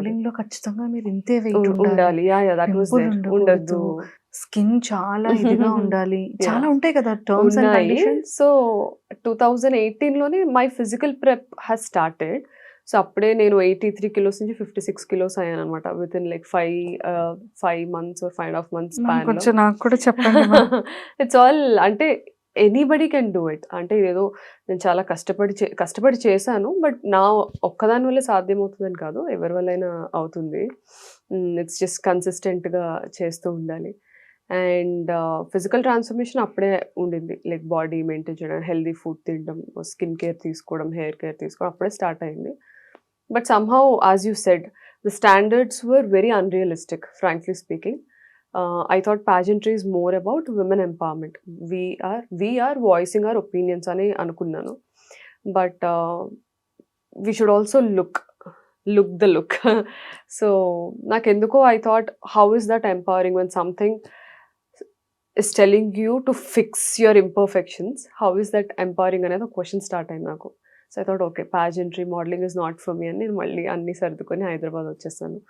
Modelling లో ఖచ్చితంగా మీరు ఇంతే వెయిట్ ఉండాలి, ఉండాలి. That was pimple there. ఉండకూడదు, ఉండొద్దు. స్కిన్ చాలా ఇదిగా ఉండాలి, చాలా యాహ్! ఉంటాయి కదా టర్మ్స్ అండ్ ఉన్నాయి. కండిషన్స్. సో, 2018లోనే my physical prep has started. So, అప్పుడే నేను 83 కిలోస్ నుంచి 56 కిలోస్ అయ్యాననమాట. Within like 5 months or 5.5 months స్పాన్‌లో. కొంచెం నాకు కూడా చెప్పండి మరి. ఇట్స్ ఆల్ అంటే ఎనీబడీ కెన్ డూ ఇట్. అంటే ఇదేదో నేను చాలా కష్టపడి చేశాను. బట్ నా ఒక్కదాని వల్లే సాధ్యమవుతుందని కాదు. ఎవరి వల్లైనా అవుతుంది. ఇట్స్ జస్ట్ కన్సిస్టెంట్‌గా చేస్తూ ఉండాలి. అండ్ ఫిజికల్ ట్రాన్స్‌ఫర్మేషన్ అప్పుడే ఉండింది. లైక్ బాడీ మెయింటైన్ చేయడం, హెల్తీ ఫుడ్ తినడం, స్కిన్ కేర్ తీసుకోవడం, హెయిర్ కేర్ తీసుకోవడం అప్పుడే స్టార్ట్ అయింది. But somehow as you said the standards were very unrealistic frankly speaking. I thought pageantry is more about women empowerment. We are voicing our opinions అని అనుకున్నాను. But we should also look the look. So నాకెందుకో I thought how is that empowering when something is telling you to fix your imperfections? How is that empowering అనేది ఒక question start అయింది నాకు. So I thought okay, pageantry, modeling is not for me అని నేను మళ్ళీ అన్నీ సర్దుకొని హైదరాబాద్ వచ్చేసాను.